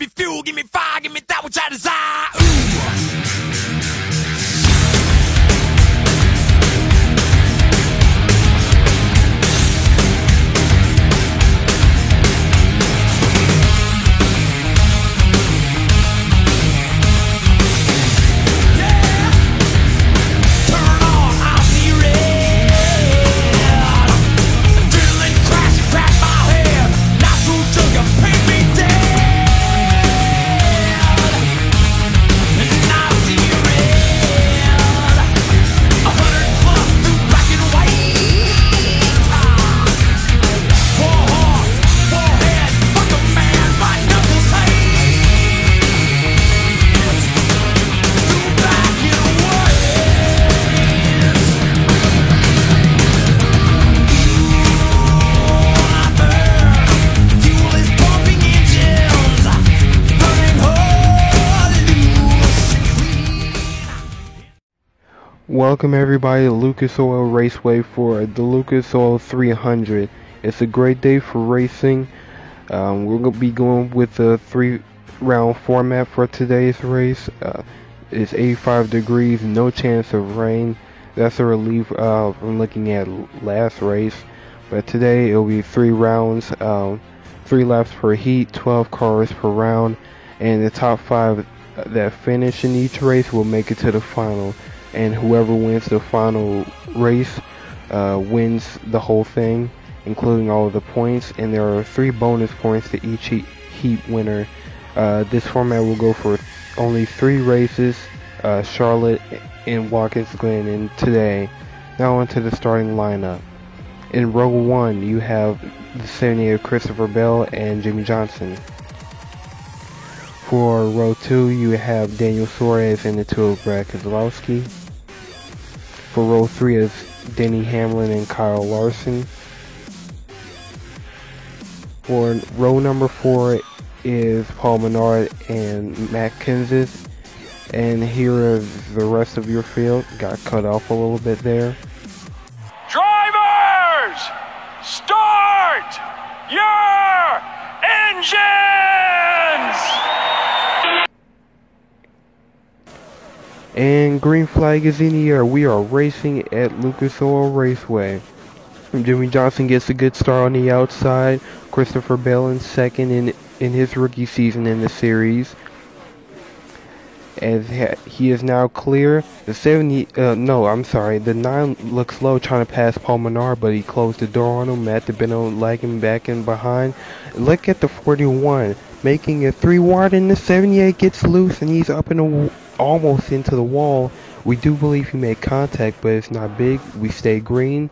me fuel, give me fire, give me that which I desire. Ooh. Welcome everybody to Lucas Oil Raceway for the Lucas Oil 300. It's a great day for racing. We're going to be going with a 3-round format for today's race. It's 85 degrees, no chance of rain. That's a relief from looking at last race. But today it'll be 3 rounds, 3 laps per heat, 12 cars per round. And the top 5 that finish in each race will make it to the final. And whoever wins the final race wins the whole thing, including all of the points. And there are 3 bonus points to each heat winner. This format will go for only 3 races, Charlotte and Watkins Glen, and today. Now onto the starting lineup. In row 1, you have the 78 Christopher Bell and Jimmie Johnson. For row 2, you have Daniel Suarez and the 2 of Brad Keselowski. For row 3 is Denny Hamlin and Kyle Larson. For row number 4 is Paul Menard and Matt Kenseth. And here is the rest of your field. Got cut off a little bit there. Drivers, start your engines! And green flag is in the air. We are racing at Lucas Oil Raceway. Jimmie Johnson gets a good start on the outside. Christopher Bell in second in his rookie season in the series. As he is now clear. The 9 looks low trying to pass Paul Menard, but he closed the door on him. Matt DiBenno lagging back in behind. Look at the 41 making a 3 wide, and the 78 gets loose and he's up in the almost into the wall. We do believe he made contact, but it's not big. We stay green,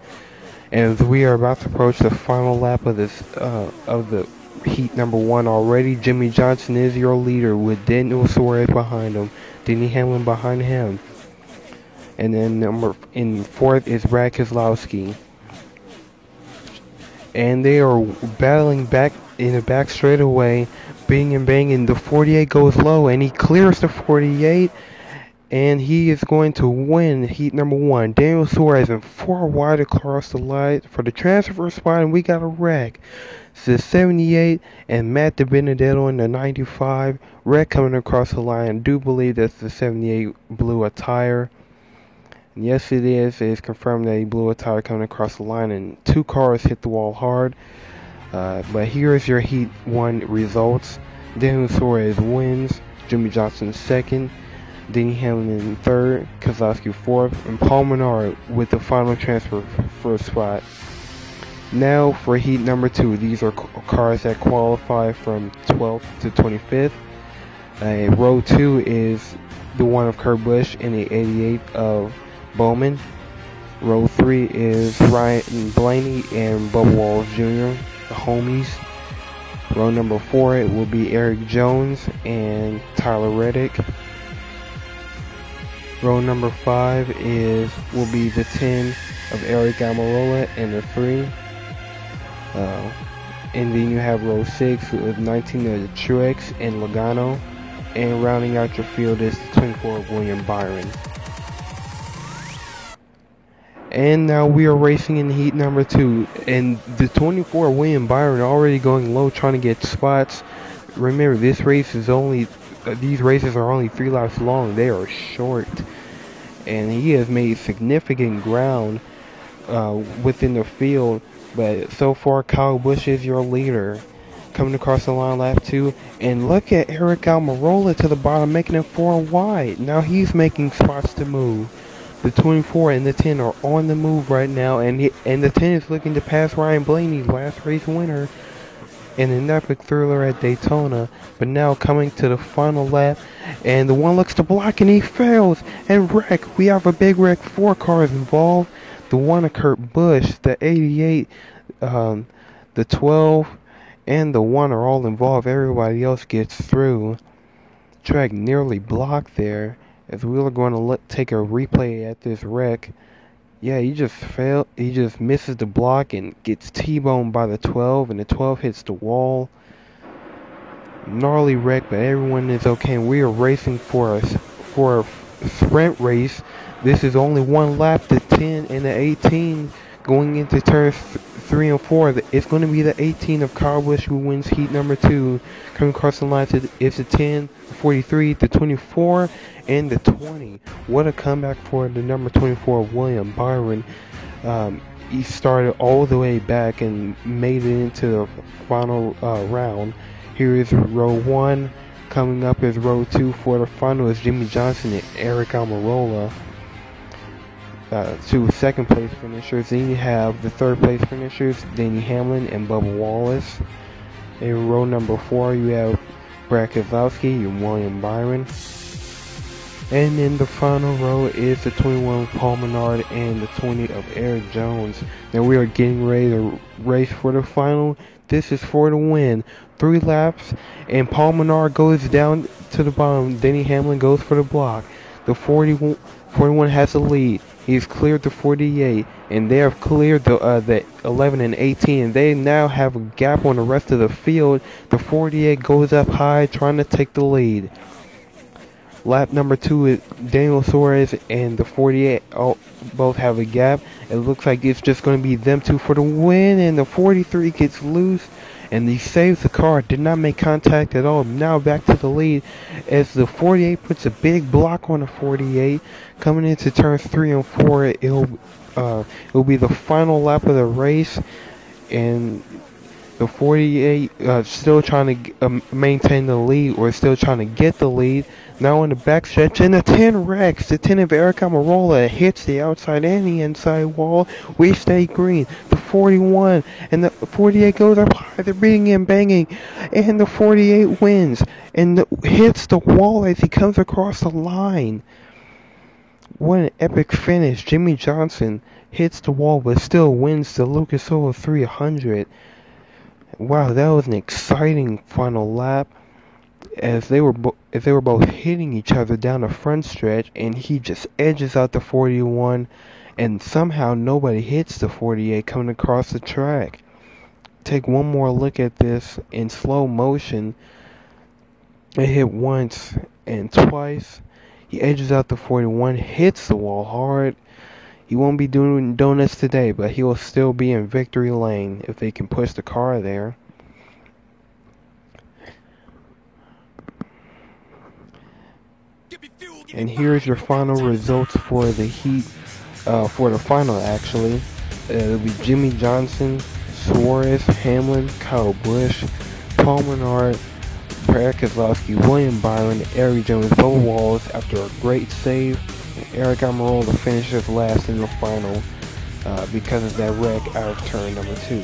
and we are about to approach the final lap of this of the heat number 1 already. Jimmie Johnson is your leader with Daniel Suarez behind him, Denny Hamlin behind him, and then in 4th is Brad Keselowski. And they are battling back in the back straightaway, bing and banging. The 48 goes low, and he clears the 48, and he is going to win heat number 1. Daniel Suarez and 4 wide across the line for the transfer spot, and we got a wreck. It's the 78 and Matt DiBenedetto in the 95. Wreck coming across the line. Do believe that the 78 blew a tire. And yes, it is. It is confirmed that he blew a tire coming across the line, and 2 cars hit the wall hard. But here is your heat 1 results. Daniel Suarez wins. Jimmie Johnson 2nd. Denny Hamlin in 3rd. Keselowski 4th. And Paul Menard with the final transfer for spot. Now for heat number 2. These are cars that qualify from 12th to 25th. Row 2 is the 1 of Kurt Busch and the 88 of Bowman. Row 3 is Ryan Blaney and Bubba Wallace Jr., the homies. Row number 4, it will be Eric Jones and Tyler Reddick. Row number 5 will be the 10 of Eric Almirola and the 3. And then you have row 6 with 19 of the Truex and Logano. And rounding out your field is the 24 of William Byron. And now we are racing in heat number 2. And the 24 William Byron already going low, trying to get spots. remember, this race is only, these races are only 3 laps long. They are short. And he has made significant ground within the field. But so far, Kyle Busch is your leader. Coming across the line lap 2. And look at Aric Almirola to the bottom, making it 4 wide. Now he's making spots to move. The 24 and the 10 are on the move right now. And the 10 is looking to pass Ryan Blaney, last race winner, in an epic thriller at Daytona. But now coming to the final lap, and the one looks to block and he fails and wreck. We have a big wreck, 4 cars involved. The one of Kurt Busch, the 88, the 12, and the one are all involved. Everybody else gets through. Track nearly blocked there, as we are going to take a replay at this wreck. Yeah, he just failed. He just misses the block and gets T-boned by the 12, and the 12 hits the wall. Gnarly wreck, but everyone is okay. And we are racing for a sprint race. This is only 1 lap. The 10 and the 18 going into turns 3 and 4. It's going to be the 18 of Kyle Busch who wins heat number 2. Coming across the line, it's the 10, the 43, the 24, and the 20. What a comeback for the number 24 of William Byron. He started all the way back and made it into the final round. Here is row 1. Coming up is row 2 for the final is Jimmie Johnson and Aric Almirola. 2 second place finishers. Then you have the third place finishers, Denny Hamlin and Bubba Wallace. In row number 4, you have Brad Keselowski and William Byron. And in the final row is the 21 of Paul Menard and the 20 of Erik Jones. Now we are getting ready to race for the final. This is for the win. 3 laps, and Paul Menard goes down to the bottom. Denny Hamlin goes for the block. The 41 has the lead. He's cleared the 48, and they have cleared the 11 and 18. And they now have a gap on the rest of the field. The 48 goes up high, trying to take the lead. Lap number 2 is Daniel Suarez and the 48 both have a gap. It looks like it's just going to be them 2 for the win, and the 43 gets loose, and he saves the car. Did not make contact at all. Now back to the lead as the 48 puts a big block on the 48. Coming into turns 3 and 4, it'll be the final lap of the race, and the 48 still trying to maintain the lead, or still trying to get the lead. Now in the backstretch, and the 10 wrecks. The 10 of Aric Almirola hits the outside and the inside wall. We stay green. The 41 and the 48 goes up high. They're beating and banging, and the 48 wins and hits the wall as he comes across the line. What an epic finish. Jimmie Johnson hits the wall but still wins the Lucas Oil 300. Wow, that was an exciting final lap, as they were both hitting each other down the front stretch, and he just edges out the 41, and somehow nobody hits the 48 coming across the track. Take one more look at this in slow motion. It hit once and twice. He edges out the 41, hits the wall hard. He won't be doing donuts today, but he will still be in victory lane if they can push the car there. And here's your final results for the heat, for the final actually. It'll be Jimmie Johnson, Suarez, Hamlin, Kyle Busch, Paul Menard, Brad Keselowski, William Byron, Erik Jones, Bubba Wallace after a great save. Aric Almirola finishes last in the final because of that wreck out of turn number 2.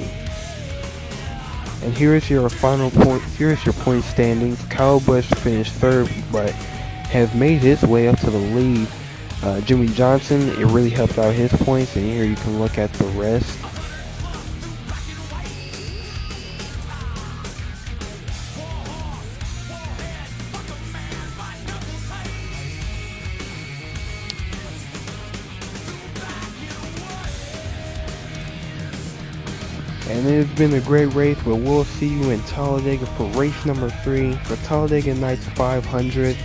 And here's your final point. Here's your point standings. Kyle Busch finished 3rd, but has made his way up to the lead. Jimmie Johnson, it really helped out his points, and here you can look at the rest. And it has been a great race, but we'll see you in Talladega for race number 3 for Talladega Nights 500.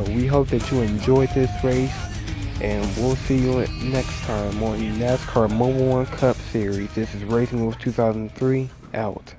We hope that you enjoyed this race, and we'll see you next time on NASCAR Mobil 1 Cup Series. This is Racing Wolves 2003, out.